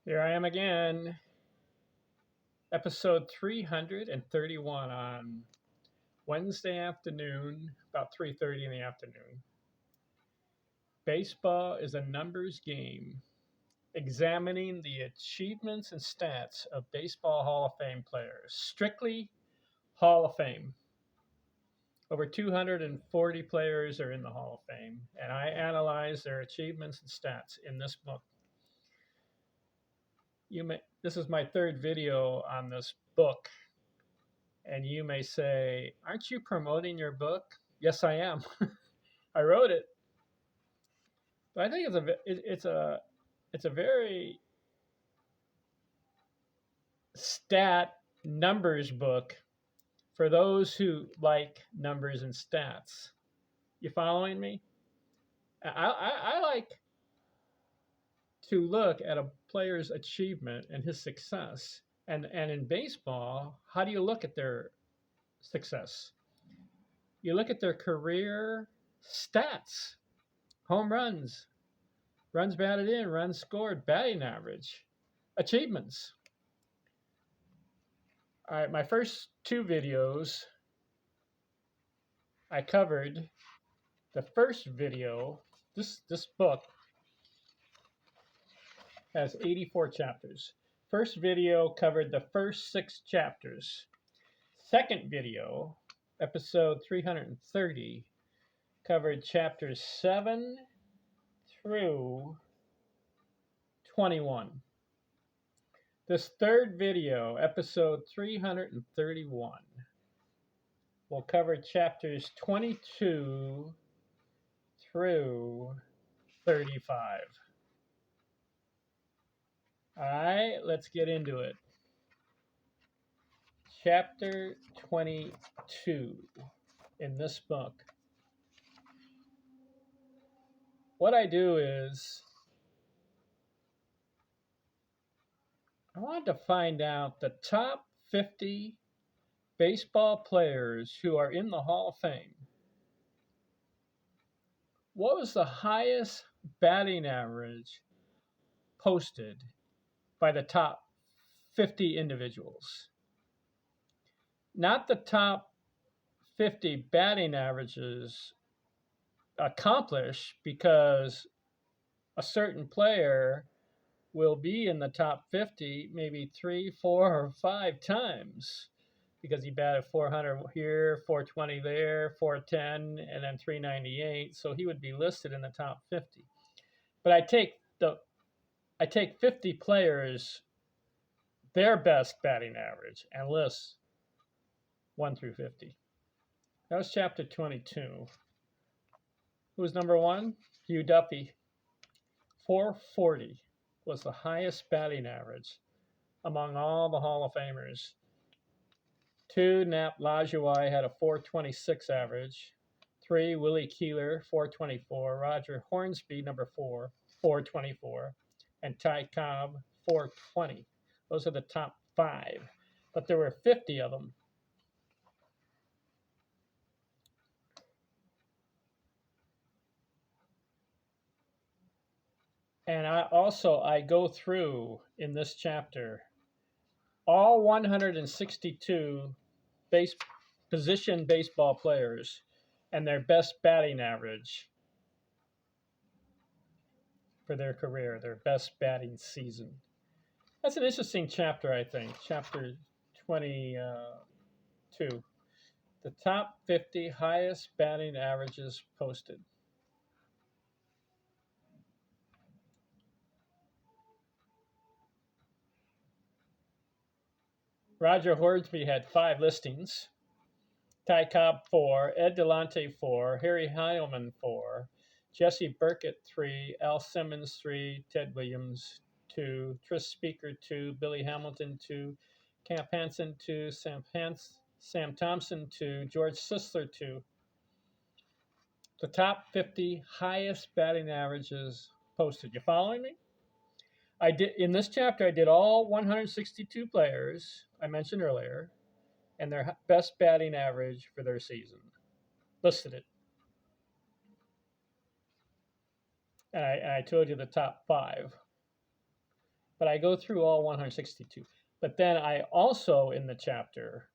Here I am again, episode 331 on Wednesday afternoon, about 3:30 in the afternoon. Baseball is a numbers game, examining the achievements and stats of Baseball Hall of Fame players. Strictly Hall of Fame. Over 240 players are in the Hall of Fame, and I analyze their achievements and stats in this book. This is my third video on this book. And you may say, aren't you promoting your book? Yes, I am. I wrote it. But I think it's a very stat numbers book for those who like numbers and stats. You following me? I like to look at a player's achievement and his success. And in baseball, how do you look at their success? You look at their career stats, home runs, runs batted in, runs scored, batting average, achievements. All right, my first two videos, I covered the first video. This book has 84 chapters. First video covered the first 6 chapters. Second video, episode 330, covered chapters 7 through 21. This third video, episode 331, will cover chapters 22 through 35. All right, let's get into it. Chapter 22 in this book. What I do is I want to find out the top 50 baseball players who are in the Hall of Fame. What was the highest batting average posted by the top 50 individuals? Not the top 50 batting averages accomplished, because a certain player will be in the top 50 maybe 3, 4, or 5 times, because he batted 400 here, 420 there, 410, and then 398. So he would be listed in the top 50. But I take 50 players, their best batting average, and list 1 through 50. That was chapter 22. Who was number 1? Hugh Duffy. 440 was the highest batting average among all the Hall of Famers. 2, Nap Lajoie had a 426 average. 3, Willie Keeler, 424. Roger Hornsby, number 4, 424. And Ty Cobb, 420. Those are the top 5. But there were 50 of them. And I go through in this chapter all 162 position baseball players and their best batting average for their career, their best batting season. That's an interesting chapter, I think. Chapter 22. The top 50 highest batting averages posted. Roger Hornsby had 5 listings. Ty Cobb 4, Ed Delonte 4, Harry Heilman 4, Jesse Burkett 3, Al Simmons 3, Ted Williams 2, Tris Speaker 2, Billy Hamilton 2, Camp Hansen 2, Sam Thompson 2, George Sisler 2. The top 50 highest batting averages posted. You following me? In this chapter, I did all 162 players I mentioned earlier and their best batting average for their season. Listed it. And I told you the top 5. but I go through all 162. But then I also, in the chapter,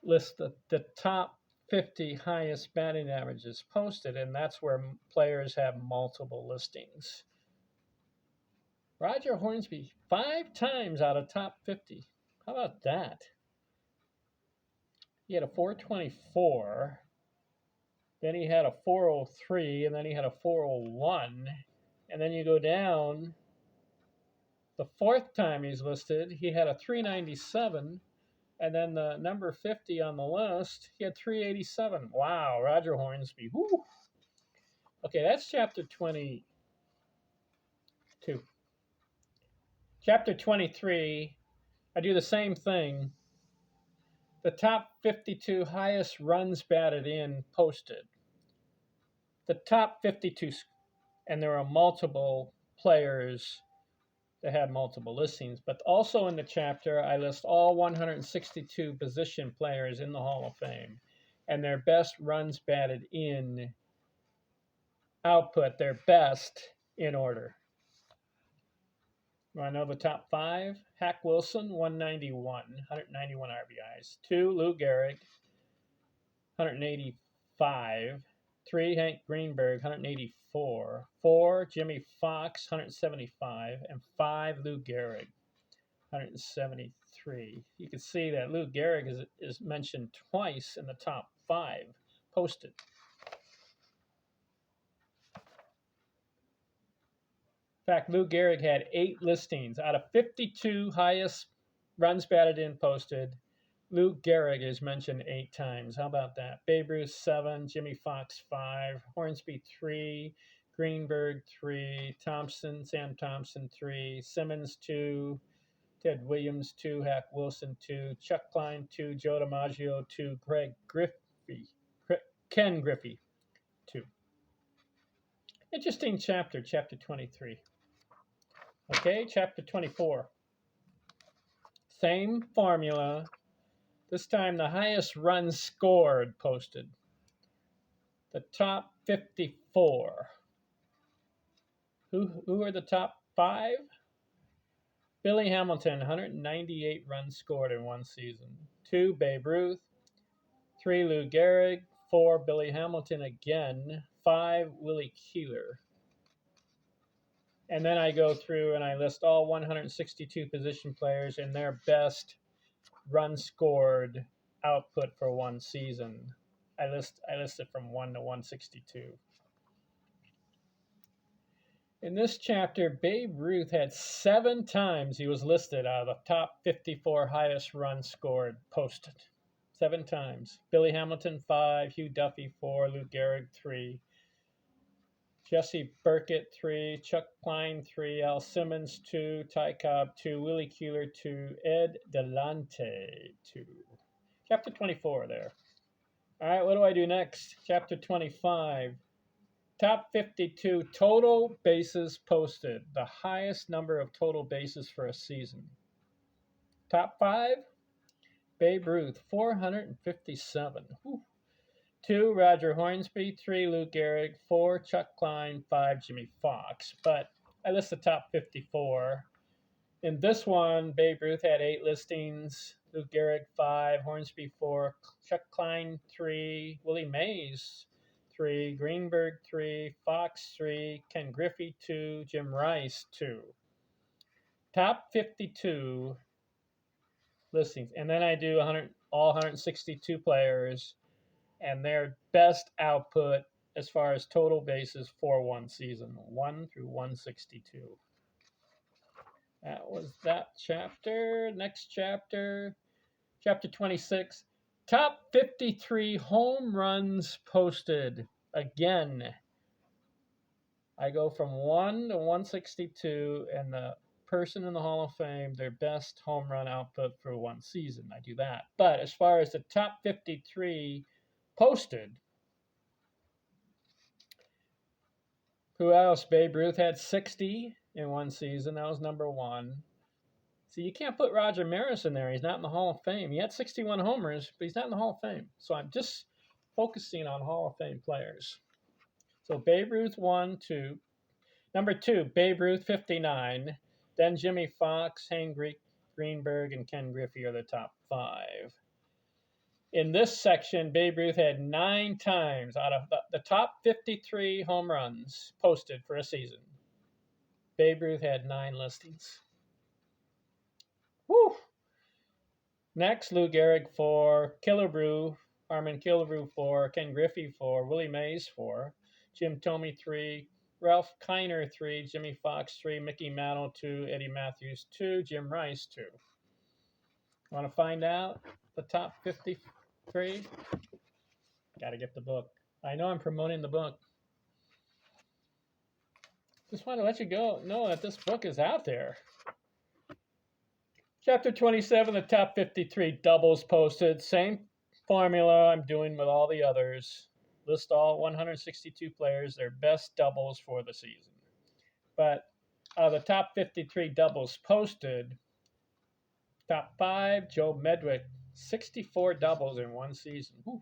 list the top 50 highest batting averages posted, and that's where players have multiple listings. Roger Hornsby, 5 times out of top 50. How about that? He had a 424, then he had a 403, and then he had a 401. And then you go down, the 4th time he's listed, he had a 397. And then the number 50 on the list, he had 387. Wow, Roger Hornsby. Woo. Okay, that's chapter 22. Chapter 23, I do the same thing. The top 52 highest runs batted in posted. The top 52, and there are multiple players that had multiple listings, but also in the chapter, I list all 162 position players in the Hall of Fame and their best runs batted in output, their best in order. You want to know the top 5? Hack Wilson, 191 RBIs. 2, Lou Gehrig, 185. 3, Hank Greenberg, 184. 4, Jimmy Fox, 175. And 5, Lou Gehrig, 173. You can see that Lou Gehrig is mentioned twice in the top 5 posted. In fact, Lou Gehrig had 8 listings. Out of 52 highest runs batted in posted, Lou Gehrig is mentioned 8 times. How about that? Babe Ruth, 7, Jimmy Fox, 5, Hornsby, 3, Greenberg, 3, Sam Thompson, 3, Simmons, 2, Ted Williams, 2, Hack Wilson, 2, Chuck Klein, 2, Joe DiMaggio, 2, Ken Griffey, 2. Interesting chapter, chapter 23. Okay, chapter 24. Same formula. This time the highest runs scored posted. The top 54. Who are the top 5? Billy Hamilton, 198 runs scored in one season. 2, Babe Ruth. 3, Lou Gehrig. 4, Billy Hamilton again. 5, Willie Keeler. And then I go through and I list all 162 position players and their best run scored output for one season. I list it from 1 to 162. In this chapter, Babe Ruth had 7 times he was listed out of the top 54 highest runs scored posted. 7 times. Billy Hamilton, 5, Hugh Duffy, 4, Lou Gehrig, 3, Jesse Burkett, 3, Chuck Klein, 3, Al Simmons, 2, Ty Cobb, 2, Willie Keeler, 2, Ed Delante, 2. Chapter 24 there. All right, what do I do next? Chapter 25. Top 52 total bases posted. The highest number of total bases for a season. Top 5. Babe Ruth, 457. Whew. 2, Roger Hornsby. 3, Lou Gehrig. 4, Chuck Klein. 5, Jimmy Fox. But I list the top 54. In this one, Babe Ruth had 8 listings. Lou Gehrig, 5. Hornsby, 4. Chuck Klein, 3. Willie Mays, 3. Greenberg, 3. Fox, 3. Ken Griffey, 2. Jim Rice, 2. Top 52 listings. And then I do all 162 players and their best output as far as total bases for one season, 1 through 162. That was that chapter. Next chapter, chapter 26. Top 53 home runs posted. Again, I go from 1 to 162, and the person in the Hall of Fame, their best home run output for one season. I do that. But as far as the top 53 posted, who else? Babe Ruth had 60 in one season. That was number 1. See, you can't put Roger Maris in there. He's not in the Hall of Fame. He had 61 homers, but he's not in the Hall of Fame. So I'm just focusing on Hall of Fame players. So Babe Ruth 1, 2. Number 2, Babe Ruth 59. Then Jimmy Fox, Greenberg, and Ken Griffey are the top 5. In this section, Babe Ruth had 9 times out of the top 53 home runs posted for a season. Babe Ruth had 9 listings. Woo! Next, Lou Gehrig 4, Killebrew, Harmon Killebrew 4, Ken Griffey 4, Willie Mays 4, Jim Thome 3, Ralph Kiner 3, Jimmy Fox 3, Mickey Mantle 2, Eddie Matthews 2, Jim Rice 2. Want to find out the top 53? Got to get the book. I know I'm promoting the book. Just want to let you know that this book is out there. Chapter 27, the top 53 doubles posted. Same formula I'm doing with all the others. List all 162 players, their best doubles for the season. But out of the top 53 doubles posted, top 5, Joe Medwick, 64 doubles in one season. Whew.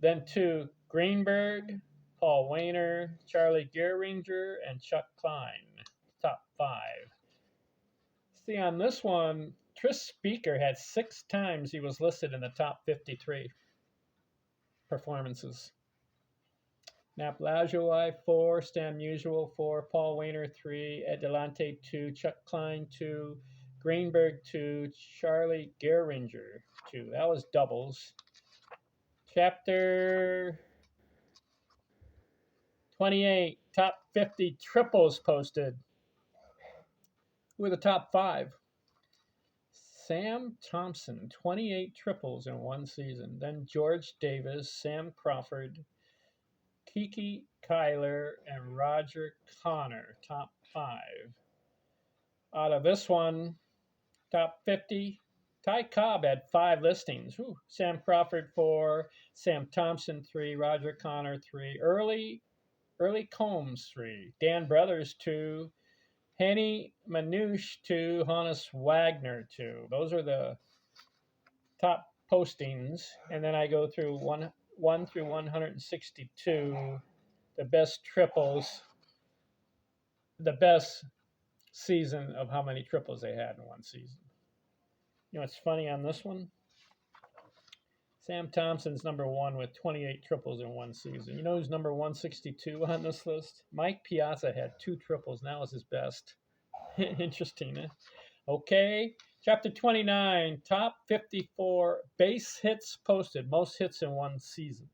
Then 2, Greenberg, Paul Wainer, Charlie Gehringer, and Chuck Klein, top 5. See, on this one, Tris Speaker had 6 times he was listed in the top 53 performances. Nap Lajoie 4, Stan Musial 4, Paul Wainer 3, Ed Delante 2, Chuck Klein 2, Greenberg 2, Charlie Gehringer 2. That was doubles. Chapter 28, top 50 triples posted. Who are the top 5? Sam Thompson, 28 triples in one season. Then George Davis, Sam Crawford, Kiki Kyler, and Roger Connor, top 5. Out of this one, top 50, Ty Cobb had 5 listings. Ooh. Sam Crawford 4, Sam Thompson 3, Roger Connor 3, Early Combs 3, Dan Brothers 2, Henny Manouche 2, Hannes Wagner 2. Those are the top postings. And then I go through 1 through 162, the best triples, the best season of how many triples they had in one season. You know what's funny on this one? Sam Thompson's number 1 with 28 triples in one season. You know who's number 162 on this list? Mike Piazza had 2 triples, and that was his best. Interesting, eh? Okay, chapter 29, top 54 base hits posted, most hits in one season.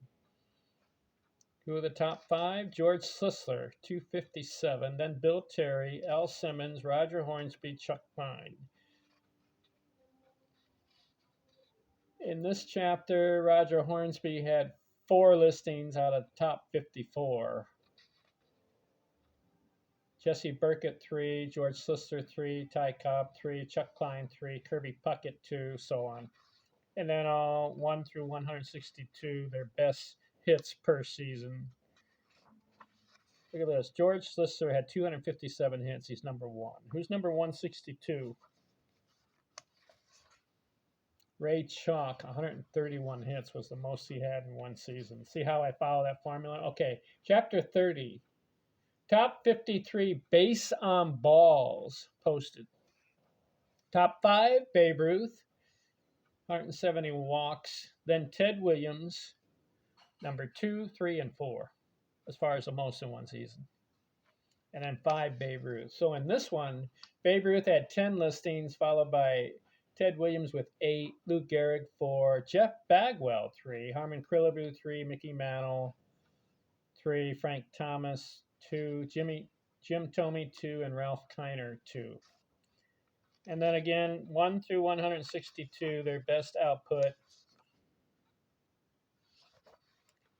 Who are the top 5? George Sisler, 257. Then Bill Terry, Al Simmons, Roger Hornsby, Chuck Klein. In this chapter, Roger Hornsby had 4 listings out of the top 54. Jesse Burkett 3, George Sisler 3, Ty Cobb 3, Chuck Klein 3, Kirby Puckett 2, so on. And then all 1 through 162, their best hits per season. Look at this. George Sisler had 257 hits. He's number 1. Who's number 162? Ray Chalk, 131 hits was the most he had in one season. See how I follow that formula? Okay, chapter 30. Top 53 base on balls posted. Top 5, Babe Ruth, 170 walks. Then Ted Williams, number 2, 3, and 4, as far as the most in one season. And then 5, Babe Ruth. So in this one, Babe Ruth had 10 listings, followed by Ted Williams with 8, Lou Gehrig 4, Jeff Bagwell 3, Harmon Killebrew 3, Mickey Mantle 3, Frank Thomas 2, Jim Thome 2, and Ralph Kiner 2. And then again, 1 through 162, their best output.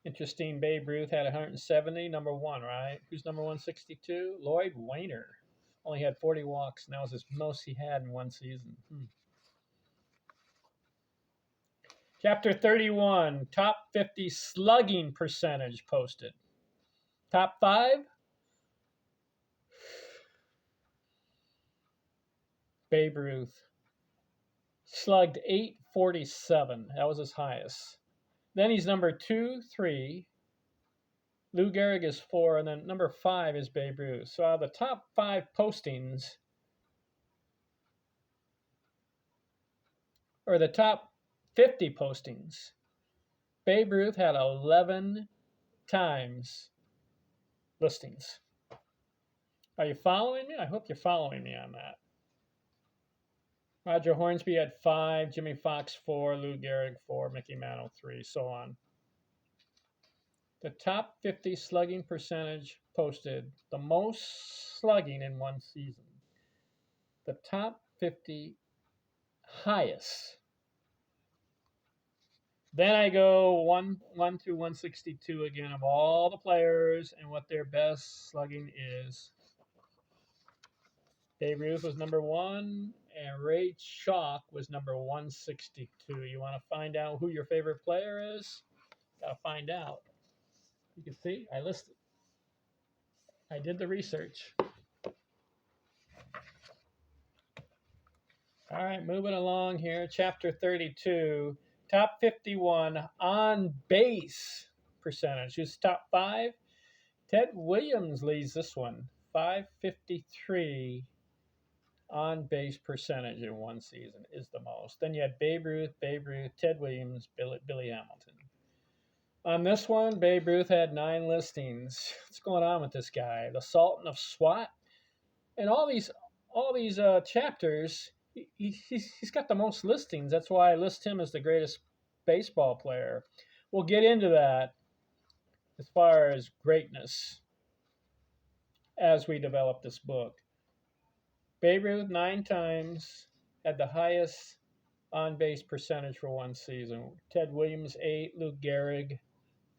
Interesting, Babe Ruth had 170, number 1, right? Who's number 162? Lloyd Wainer. Only had 40 walks, and that was his most he had in one season. Chapter 31, top 50 slugging percentage posted. Top 5, Babe Ruth. Slugged 847. That was his highest. Then he's number 2, 3. Lou Gehrig is 4, and then number 5 is Babe Ruth. So out of the top 5 postings, or the top 50 postings, Babe Ruth had 11 times listings. Are you following me? I hope you're following me on that. Roger Hornsby had 5, Jimmy Fox 4, Lou Gehrig 4, Mickey Mantle 3, so on. The top 50 slugging percentage posted, the most slugging in one season. The top 50 highest. Then I go 1 through 162 again of all the players and what their best slugging is. Babe Ruth was number 1, and Ray Chalk was number 162. You want to find out who your favorite player is? Got to find out. You can see I listed. I did the research. All right, moving along here. Chapter 32, top 51 on base percentage. Who's top 5? Ted Williams leads this one. 553 on base percentage in one season is the most. Then you had Babe Ruth, Ted Williams, Billy Hamilton. On this one, Babe Ruth had 9 listings. What's going on with this guy? The Sultan of SWAT. And all these chapters, he's got the most listings. That's why I list him as the greatest baseball player. We'll get into that as far as greatness as we develop this book. Babe Ruth 9 times had the highest on-base percentage for one season. Ted Williams 8, Lou Gehrig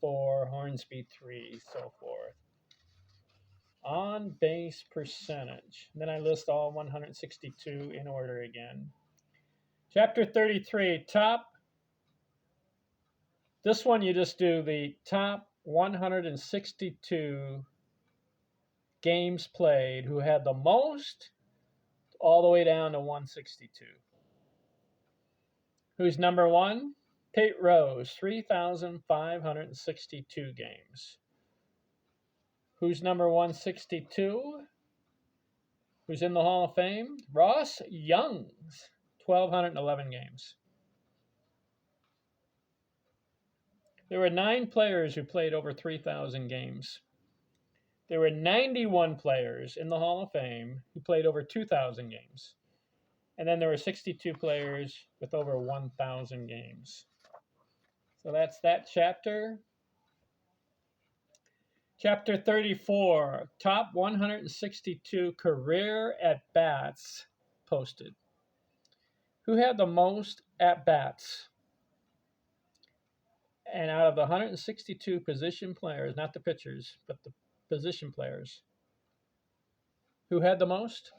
4, Hornsby 3, so forth. On-base percentage. And then I list all 162 in order again. Chapter 33, top. This one you just do the top 162 games played who had the most all the way down to 162. Who's number 1? Pete Rose, 3,562 games. Who's number 162? Who's in the Hall of Fame? Ross Young's, 1,211 games. There were 9 players who played over 3,000 games. There were 91 players in the Hall of Fame who played over 2,000 games. And then there were 62 players with over 1,000 games. So that's that chapter. Chapter 34, top 162 career at-bats posted. Who had the most at-bats? And out of the 162 position players, not the pitchers, but the position players, who had the most?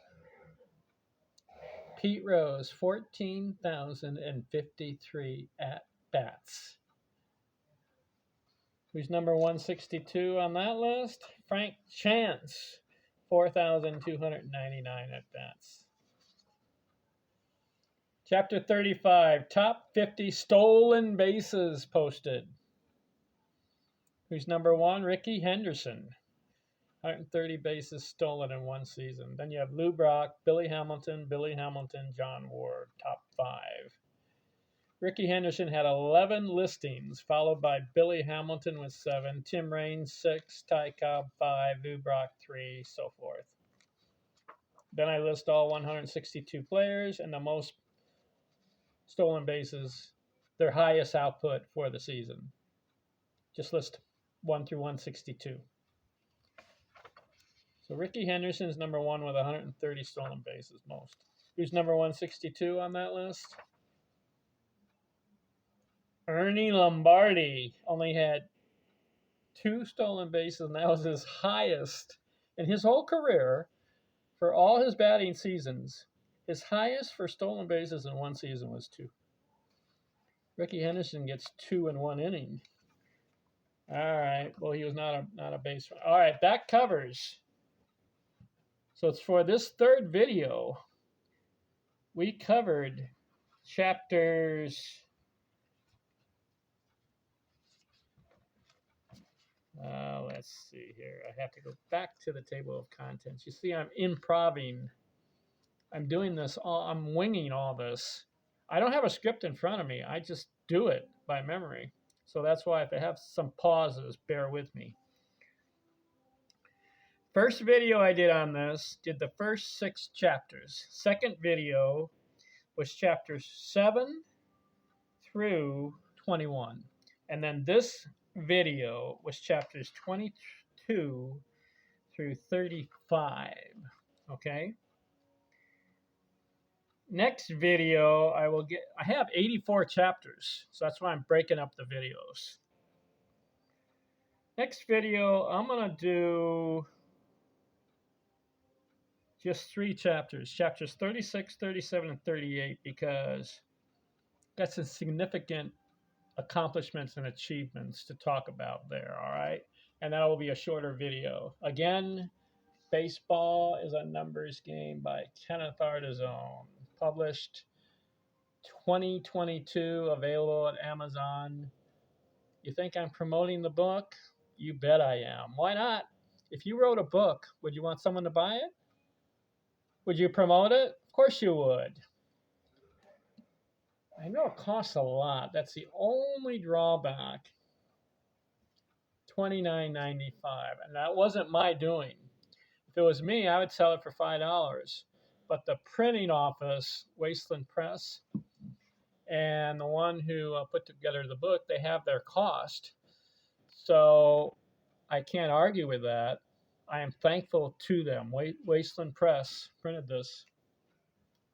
Pete Rose, 14,053 at-bats. Who's number 162 on that list? Frank Chance, 4,299 at-bats. Chapter 35, top 50 stolen bases posted. Who's number 1? Ricky Henderson, 130 bases stolen in one season. Then you have Lou Brock, Billy Hamilton, John Ward, top 5. Ricky Henderson had 11 listings, followed by Billy Hamilton with 7, Tim Raines 6, Ty Cobb 5, Lou Brock 3, so forth. Then I list all 162 players and the most stolen bases, their highest output for the season. Just list 1 through 162. So Ricky Henderson is number 1 with 130 stolen bases most. Who's number 162 on that list? Ernie Lombardi only had 2 stolen bases, and that was his highest in his whole career for all his batting seasons. His highest for stolen bases in one season was 2. Ricky Henderson gets 2 in one inning. All right. Well, he was not a base runner. All right, that covers. So it's for this third video. We covered chapters. Let's see here. I have to go back to the table of contents. You see, I'm improving. I'm doing this all. I'm winging all this. I don't have a script in front of me. I just do it by memory. So that's why if I have some pauses, bear with me. First video I did on this did the first 6 chapters. Second video was chapters 7 through 21. And then this video was chapters 22 through 35. Okay? Next video I have 84 chapters, so that's why I'm breaking up the videos. Next video, I'm going to do just 3 chapters, chapters 36, 37, and 38, because that's a significant accomplishments and achievements to talk about there, all right? And that will be a shorter video. Again, Baseball is a Numbers Game by Kenneth Artizone, published 2022, available at Amazon. You think I'm promoting the book? You bet I am. Why not? If you wrote a book, would you want someone to buy it? Would you promote it? Of course you would. I know it costs a lot. That's the only drawback. $29.95, and that wasn't my doing. If it was me, I would sell it for $5. But the printing office, Wasteland Press, and the one who put together the book, they have their cost. So I can't argue with that. I am thankful to them. Wasteland Press printed this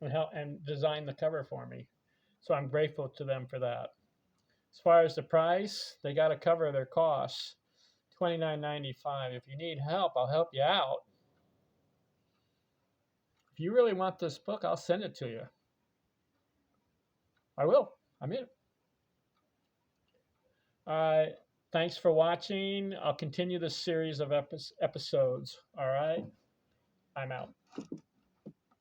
and designed the cover for me. So I'm grateful to them for that. As far as the price, they got to cover their costs. $29.95. If you need help, I'll help you out. If you really want this book, I'll send it to you. I will. I'm in. All right. Thanks for watching. I'll continue this series of episodes. All right. I'm out.